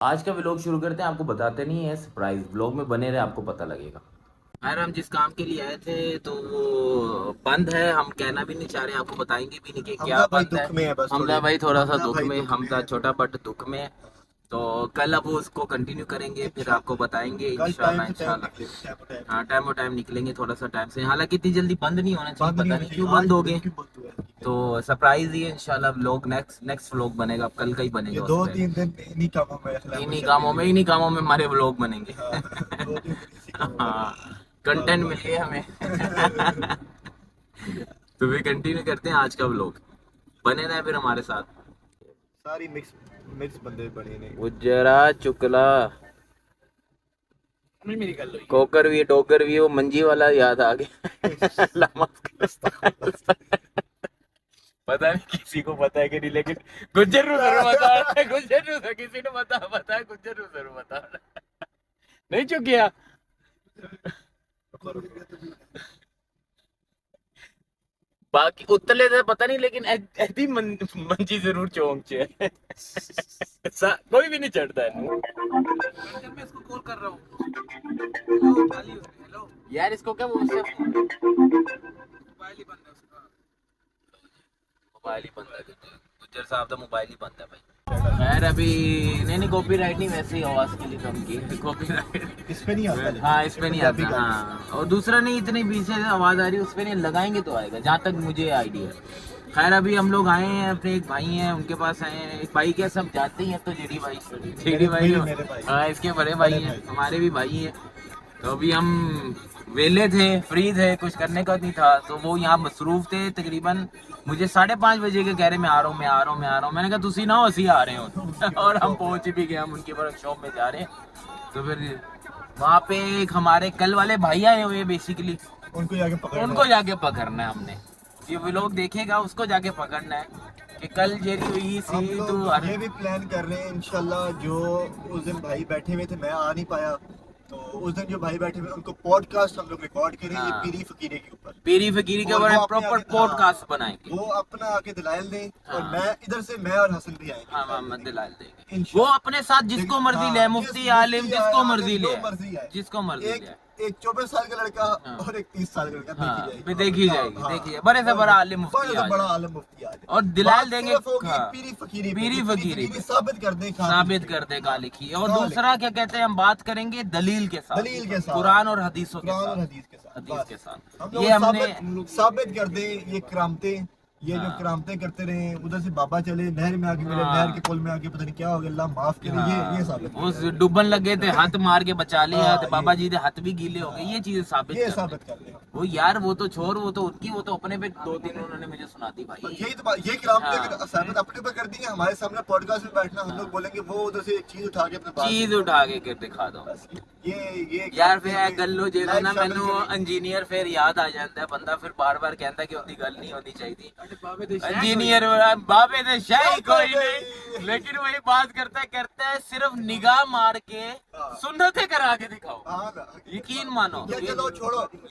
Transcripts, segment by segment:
آج کا ولاگ شروع کرتے ہیں. آپ کو بتاتے نہیں ہے سرپرائز ولاگ میں بنے رہے, آپ کو پتہ لگے گا. خیر ہم جس کام کے لیے آئے تھے تو وہ بند ہے. ہم کہنا بھی نہیں چاہ رہے, آپ کو بتائیں گے بھی نہیں کہ کیا بند ہے. حمزہ بھائی تھوڑا سا دکھ میں, حمزہ چھوٹا بٹ دکھ میں. تو کل اب اس کو کنٹینیو کریں گے, پھر آپ کو بتائیں گے انشاءاللہ. ہاں ٹائم و ٹائم نکلیں گے تھوڑا سا ٹائم سے. حالانکہ اتنی جلدی بند نہیں ہونا چاہیے, پتہ نہیں کیوں بند ہو گئے. تو سرپرائز ہی ہے انشاءاللہ. ولاگ نیکسٹ ولاگ بنے گا, کل کا ہی بنے گا. 2-3 دن انہی کاموں میں ہمارے ولاگ بنیں گے. ہاں کنٹینٹ مل گیا ہمیں. تو پھر کنٹینیو کرتے ہیں آج کا ولاگ. بنے رہے پھر ہمارے ساتھ. ساری مکس بندے بنے نے. گجرا چکلا کوکر بھی ڈوگر بھی, وہ منجی والا یاد آ گیا. پتا نہیں کسی کو پتا ہے کہ نہیں, لیکن گجر نو ضرور بتا. گجر نو کسی نے پتا ہے, گجر نو ضرور بتا. نہیں چکیا باقی اتلے سے پتہ نہیں, لیکن ایسی منجی ضرور چونک ہے. کوئی بھی نہیں چڑھتا ہے. میں اس کو کال کر رہا ہوں. ہیلو یار, اس کو کیا موبائل ہی بند ہے اس کا. موبائل ہی بند ہے. گجر صاحب کا موبائل ہی بند ہے بھائی. خیر ابھی نہیں کاپی رائٹ نہیں, ویسے ہی آواز کے لیے کم کی. کاپی رائٹ اس پہ نہیں آتا. ہاں اس پہ نہیں آتا. ہاں اور دوسرا نہیں, اتنی پیچھے سے آواز آ رہی ہے, اس پہ نہیں لگائیں گے تو آئے گا, جہاں تک مجھے آئیڈیا ہے. خیر ابھی ہم لوگ آئے ہیں, اپنے ایک بھائی ہیں ان کے پاس آئے ہیں. ایک بھائی کے سب جانتے ہی ہیں تو جیڈی بھائی. ہاں اس کے بڑے بھائی ہیں, ہمارے بھی بھائی ہیں. تو ابھی ہم ویلے تھے, فری تھے, کچھ کرنے کا نہیں تھا, تو وہ یہاں مصروف تھے. تقریباً مجھے 5:30 بجے کے کہہ رہے میں آ رہا ہوں. میں نے کہا تسی نہ ہو, اسی آ رہے ہوں. اور ہم پہنچ بھی گئے, ہم ان کے ورک شاپ میں جا رہے ہیں. تو پھر وہاں پہ ایک ہمارے کل والے بھائی آئے ہوئے, بیسیکلی ان کو جا کے پکڑنا ہے. ہم نے یہ وہ لوگ دیکھے گا, اس کو جا کے پکڑنا ہے کہ کل جیری ہوئی سی. تو یہ بھی پلان کر رہے ہیں انشاءاللہ. جو اس دن بھائی بیٹھے ہوئے تھے, میں آ نہیں پایا, تو اس دن جو بھائی بیٹھے ہوئے ان کو پوڈ کاسٹ ہم لوگ ریکارڈ کریں گے پیری فقیرے کے اوپر. پیری فقیری کے اوپر پراپر پوڈ کاسٹ بنائیں گے. وہ اپنا آ کے دلائل دیں, اور میں ادھر سے میں اور حسن بھی آئیں گے. ہاں محمد دلال دیں گے. وہ اپنے ساتھ جس کو مرضی لے, مفتی عالم جس کو مرضی لے, جس کو مرضی لے. ایک 24 سال کا لڑکا اور ایک 30 سال کا لڑکا, دیکھی جائے گی. بڑے سے بڑا عالم مفتی اور دلال دیں گے. پیری فقیری ثابت کر دیں کہاں لکھی. اور دوسرا کیا کہتے ہیں, ہم بات کریں گے دلیل کے ساتھ, قرآن اور حدیثوں کے ساتھ. یہ ہم نے ثابت کر دیں یہ کرامتیں, یہ جو کرامتیں کرتے رہے. ادھر سے بابا چلے, نہر میں آگے ملے, نہر کے پل میں آگے پتہ نہیں کیا ہو گیا, اللہ معاف کرے. یہ ثابت وہ ڈوبن لگے تھے, ہاتھ مار کے بچا لیا, بابا جی کے ہاتھ بھی گیلے ہو گئے. یہ چیزیں ثابت کر دیں. وہ یار وہ تو چھوڑ, وہ تو ان کی, وہ تو اپنے پہ 2-3 انہوں نے مجھے سنا دی بھائی. یہی تو یہ کرامتیں اگر ثابت اپنے پہ کر دیں گے, ہمارے سامنے پوڈ کاسٹ میں بیٹھنا, ہم لوگ بولیں گے وہ ادھر سے ایک چیز اٹھا کے دکھا دو. یہ یار پھر گلو جیسے نا مینو انجینئر پھر یاد آ جاتا ہے. بندہ پھر بار بار کہتا ہے کہ اندی گل نہیں ہونی چاہیے. انجینئر بابے دے شاہی کوئی نہیں, لیکن وہی بات کرتا ہے صرف نگاہ مار کے سنتیں کرا کے دکھاؤ. یقین مانو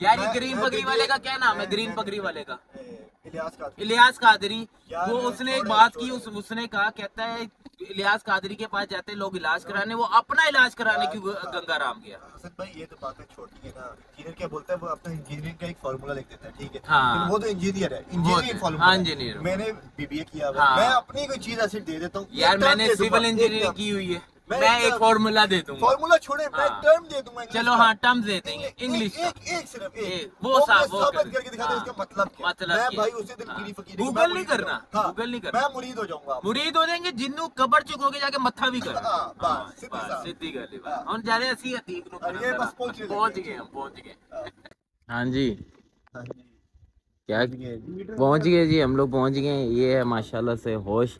یار. یہ گرین پگڑی والے کا کیا نام ہے, گرین پگڑی والے کا الیاس قادری. وہ اس نے ایک بات کی, اس نے کہا, کہتا ہے الیاس قادری کے پاس جاتے لوگ علاج کرانے, وہ اپنا علاج کرانے کی گنگا رام گیا. حسن بھائی یہ تو باتیں چھوٹی ہے نا. انجینئر کیا بولتا ہے, وہ اپنا انجینئرنگ کا ایک فارمولا لکھ دیتا ہے, ٹھیک ہے. وہ تو انجینئر ہے, انجینئرنگ فارمولا. میں نے BBA کیا, میں اپنی کوئی چیز ایسی دے دیتا ہوں. یار میں نے سول انجینئرنگ کی ہوئی ہے, میں ایک فارمولا دے دوں گا. فارمولا چھوڑے, میں ٹرم دے دوں گا. چلو ہاں ٹرمز دیتے ہیں انگلش کا. ایک صرف ایک وہ ثابت کر کے دکھا دیں اس کا مطلب کیا. میں بھائی اسی دن پیری فقیری گوگل نہیں کرنا, میں مرید ہو جاؤں گا. مرید ہو جائیں گے, جنوں قبر چکو گے جا کے متھا بھی کرنا. سیدھی گل ہے. ہن جا رہے اسی عتیق نو کرنا. پہنچ گئے. ہاں جی کیا پہنچ گئے جی, ہم لوگ پہنچ گئے. یہ ہے ماشاءاللہ سے ہوش.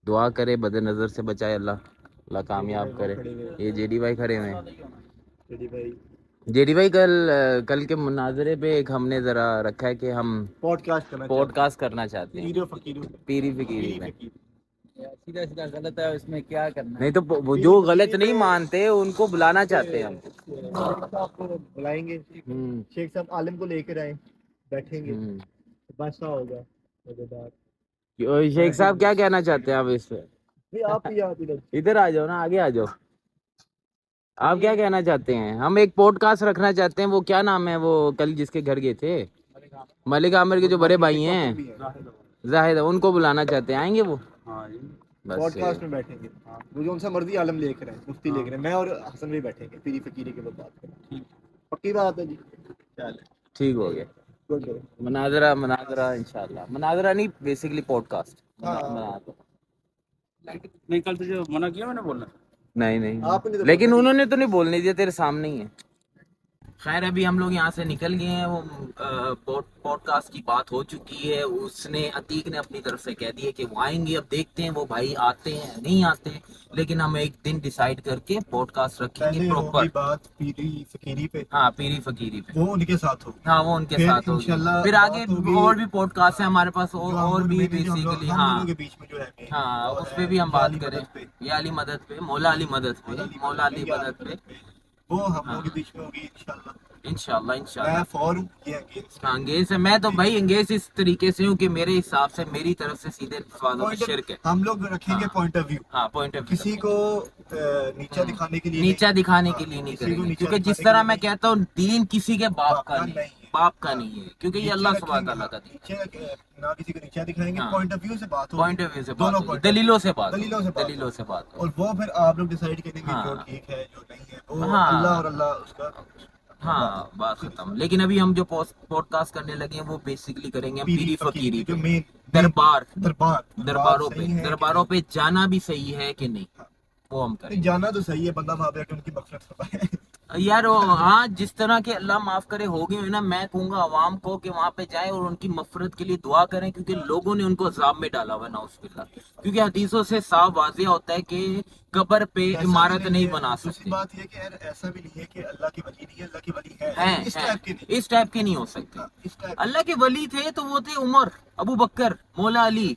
دعا کرے بد نظر سے بچائے اللہ کامیاب کرے. یہ جیڈی بھائی کھڑے ہوئے ہیں. جیڈی بھائی کل کے مناظرے پہ ایک ہم نے ذرا رکھا ہے کہ ہم پوڈ کاسٹ کرنا چاہتے ہیں پیری فقیری میں. سیدھا غلط ہے, اس میں کیا کرنا. نہیں تو جو غلط نہیں مانتے ان کو بلانا چاہتے ہیں ہم. بلائیں گے شیخ صاحب, عالم کو لے کر آئیں, بیٹھیں گے, بادشاہ ہوگا. شیخ صاحب کیا کہنا چاہتے ہیں آپ اس پہ؟ آپ ادھر آ جاؤ نا, آگے آ جاؤ. آپ کیا کہنا چاہتے ہیں؟ ہم ایک پوڈ کاسٹ رکھنا چاہتے ہیں. وہ کیا نام ہے وہ کل جس کے گھر گئے تھے, ملک عامر کے جو بڑے بھائی ہیں زاہد, ان کو بلانا چاہتے ہیں. آئیں گے وہ؟ پوڈ کاسٹ میں بیٹھیں گے, وہ جو ان سے مرضی عالم لے کر ہیں, مفتی لے کر ہیں, میں اور حسن بھی بیٹھیں گے, پیری فقیری کے بعد بات کریں. پکی بات ہے جی, ٹھیک ہو گیا. مناظرہ انشاءاللہ, مناظرہ نہیں بیسیکلی پوڈ کاسٹ. نہیں کل تجھے منع کیا میں نے بولنا؟ نہیں, لیکن انہوں نے تو نہیں بولنے دیا, تیرے سامنے ہی ہے. خیر ابھی ہم لوگ یہاں سے نکل گئے ہیں. وہ پوڈ کاسٹ کی بات ہو چکی ہے. اس نے عتیق نے اپنی طرف سے کہہ دیا کہ وہ آئیں گے. اب دیکھتے ہیں وہ بھائی آتے ہیں نہیں آتے, لیکن ہم ایک دن ڈیسائیڈ کر کے پوڈ کاسٹ رکھیں گے پراپر. بات پیری فقیری پہ, ہاں پیری فقیری پہ, وہ ان کے ساتھ ہوگی. ہاں وہ ان کے ساتھ ہوگی. پھر آگے اور بھی پوڈ کاسٹ ہیں ہمارے پاس, اور بھی بیسیکلی. ہاں ہاں, اس پہ بھی ہم بات کریں. یا علی مدد پہ, مولا علی مدد پہ, مولا علی مدد پہ, وہ ہم لوگوں کے بیچ میں ہوگی انشاءاللہ. میں فور ہوں, یہ انگیز. ہاں انگیز ہے. میں تو بھائی انگیز اس طریقے سے ہوں کہ میرے حساب سے میری طرف سے سیدھے سوالوں میں شرک ہے. ہم لوگ رکھیں گے پوائنٹ آف ویو. ہاں پوائنٹ آف ویو, کسی کو نیچا دکھانے کے لیے نیچا دکھانے کے لیے نہیں کریں گے, کیونکہ جس طرح میں کہتا ہوں دین کسی کے باپ کا نہیں, باپ کا نہیں ہے, کیونکہ یہ اللہ سبحانہ تعالیٰ کا دین ہے. نہ کسی کو نیچا دکھائیں گے, پوائنٹ آف ویو سے بات ہوگی, پوائنٹ آف ویو سے بات, دلیلوں سے بات, دلیلوں سے بات. اور وہ پھر آپ لوگ ڈیسائیڈ کریں گے جو ٹھیک ہے جو نہیں ہے, وہ اللہ اور اللہ اس کا. ہاں بات ختم. لیکن ابھی ہم جو پوڈ کاسٹ کرنے لگے ہیں وہ بیسیکلی کریں گے پیری فقیری پہ, درباروں پہ جانا بھی صحیح ہے کہ نہیں, وہ ہم کریں. جانا تو صحیح ہے, بندہ وہاں پہ ان کی مغفرت فرمائے یار. ہاں جس طرح کے اللہ معاف کرے ہو گئے نا, میں کہوں گا عوام کو کہ وہاں پہ جائیں اور ان کی مغفرت کے لیے دعا کریں, کیونکہ لوگوں نے ان کو عذاب میں ڈالا ہوا ہے نعوذ باللہ. کیونکہ حدیثوں سے صاف واضح ہوتا ہے کہ قبر پہ عمارت نہیں بنا سکتے. بات یہ کہ ایسا بھی نہیں ہے کہ اللہ کی ولی نہیں ہے, اللہ کی ولی ہے, اس ٹائپ کے نہیں ہو سکتے. اللہ کے ولی تھے تو وہ تھے عمر, ابو بکر, مولا علی,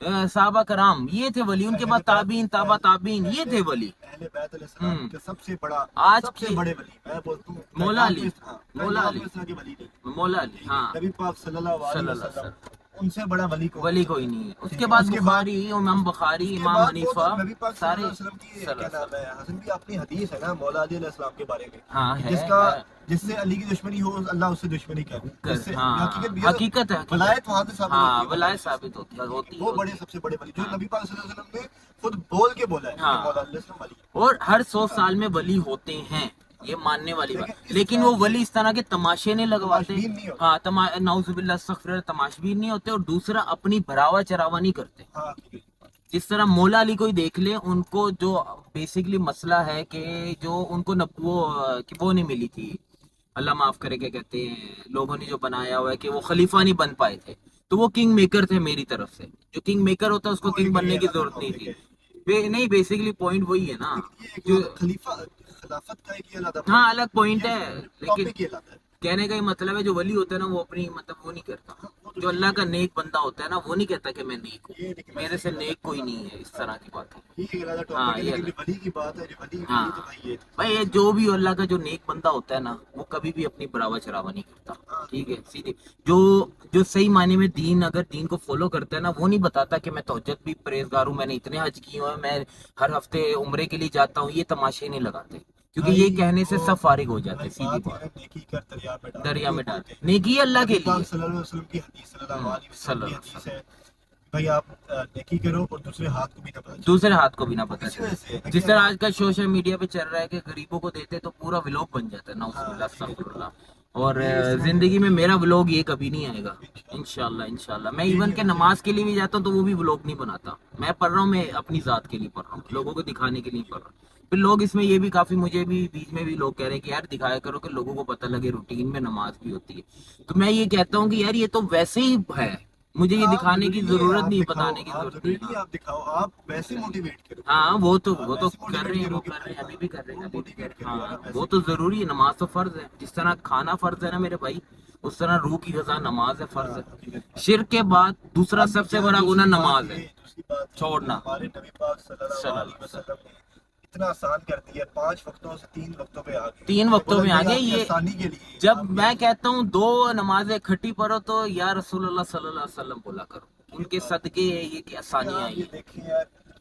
صحابہ کرام, یہ تھے ولی. ان کے بعد تابعین, تابع تابعین, یہ تھے ولی. اہل بیت علیہ السلام کے سب سے بڑا, آج سب سے بڑے ولی میں بولتا ہوں مولا علی, مولا علی, مولا علی. ہاں نبی پاک صلی اللہ علیہ وسلم, ان سے بڑا ولی کوئی نہیں ہے. اس کے بعد بخاری, امام بخاری, امام حنیفہ, سارے. کیا نام ہے حسن بھی, اپنی حدیث ہے نا مولا علی علیہ السلام کے بارے میں, جس سے علی کی دشمنی ہو اللہ اس سے دشمنی کرے. حقیقت ہے, ولایت وہاں سے ثابت ہوتی ہے. وہ بڑے سب سے بڑے ولی جو نبی پاک صلی اللہ علیہ وسلم نے خود بول کے بولا ہے مولا علی علیہ السلام ولی. اور ہر 100 سال میں ولی ہوتے ہیں, یہ ماننے والی بات. لیکن وہ ولی اس طرح کے تماشے نہیں لگواتے. ہاں نعوذ باللہ استغفر, تماشبین نہیں ہوتے. اور دوسرا اپنی بھراوا چراوا نہیں کرتے. جس طرح مولا علی کو ہی دیکھ لیں, ان کو جو بیسیکلی مسئلہ ہے کہ جو ان کو وہ نہیں ملی تھی, اللہ معاف کرے, کیا کہتے ہیں, لوگوں نے جو بنایا ہوا ہے کہ وہ خلیفہ نہیں بن پائے تھے, تو وہ کنگ میکر تھے میری طرف سے. جو کنگ میکر ہوتا ہے اس کو کنگ بننے کی ضرورت نہیں تھی. نہیں بیسیکلی پوائنٹ وہی ہے نا, ہاں الگ پوائنٹ ہے. لیکن کہنے کا ہی مطلب ہے جو ولی ہوتا ہے نا وہ اپنی مطلب وہ نہیں کرتا. جو اللہ کا نیک بندہ ہوتا ہے نا وہ نہیں کہتا کہ میں نیک ہوں, میرے سے نیک کوئی نہیں ہے, اس طرح کی بات ہے. ہاں بھائی جو بھی اللہ کا جو نیک بندہ ہوتا ہے نا وہ کبھی بھی اپنی بڑاوا چراوا نہیں کرتا. ٹھیک ہے, سیدھے جو صحیح معنی میں اگر دین کو فالو کرتا ہے نا, وہ نہیں بتاتا کہ میں تہجد بھی پرہیزگار ہوں, میں نے اتنے حج کیے ہیں, میں ہر ہفتے عمرے کے لیے جاتا ہوں. یہ تماشے نہیں لگاتے, کیونکہ یہ کہنے سے سب فارغ ہو جاتے. سیدھی بات, دریا میں ڈالتے. نیکی اللہ کے لیے صلی اللہ علیہ وسلم کی حدیث, صلی اللہ علیہ وسلم کی حدیث ہے بھائی, آپ نیکی کرو اور دوسرے ہاتھ کو بھی نہ پتہ چلے. جس طرح آج کل سوشل میڈیا پہ چل رہا ہے کہ غریبوں کو دیتے تو پورا ولاگ بن جاتا ہے. نعوذ باللہ استغفر اللہ. اور زندگی میں میرا ولاگ یہ کبھی نہیں آئے گا انشاءاللہ. میں ایون کہ نماز کے لیے بھی جاتا ہوں تو وہ بھی ولاگ نہیں بناتا. میں پڑھ رہا ہوں, میں اپنی ذات کے لیے پڑھ رہا ہوں, لوگوں کو دکھانے کے لیے پڑھ رہا ہوں. پھر لوگ اس میں یہ بھی کافی, مجھے بھی بیچ میں بھی لوگ کہہ رہے ہیں کہ یار دکھایا کرو کہ لوگوں کو پتہ لگے روٹین میں نماز بھی ہوتی ہے. تو میں یہ کہتا ہوں کہ یار یہ تو ویسے ہی ہے, مجھے یہ دکھانے کی ضرورت نہیں, بتانے کی ضرورت نہیں. آپ دکھاؤ, آپ ویسے موٹیویٹ کرو. ہاں وہ تو کر رہے ہیں, ابھی بھی کر رہے ہیں. ہاں وہ تو ضروری ہے, نماز تو فرض ہے. جس طرح کھانا فرض ہے نا میرے بھائی, اس طرح روح کی غذا نماز ہے, فرض ہے. شرک کے بعد دوسرا سب سے بڑا گناہ نماز ہے چھوڑنا. ہمارے نبی پاک صلی اللہ علیہ وسلم نے اتنا آسان کر دیا, 5 وقتوں سے 3 وقتوں پہ آ گئے. 3 وقتوں میں آگے. یہ آسانی کے لیے جب میں کہتا ہوں 2 نمازیں اکٹھی پڑھو تو یا رسول اللہ صلی اللہ علیہ وسلم بولا کرو, ان کے صدقے یہ کہ آسانیاں ہیں. دیکھیں یار,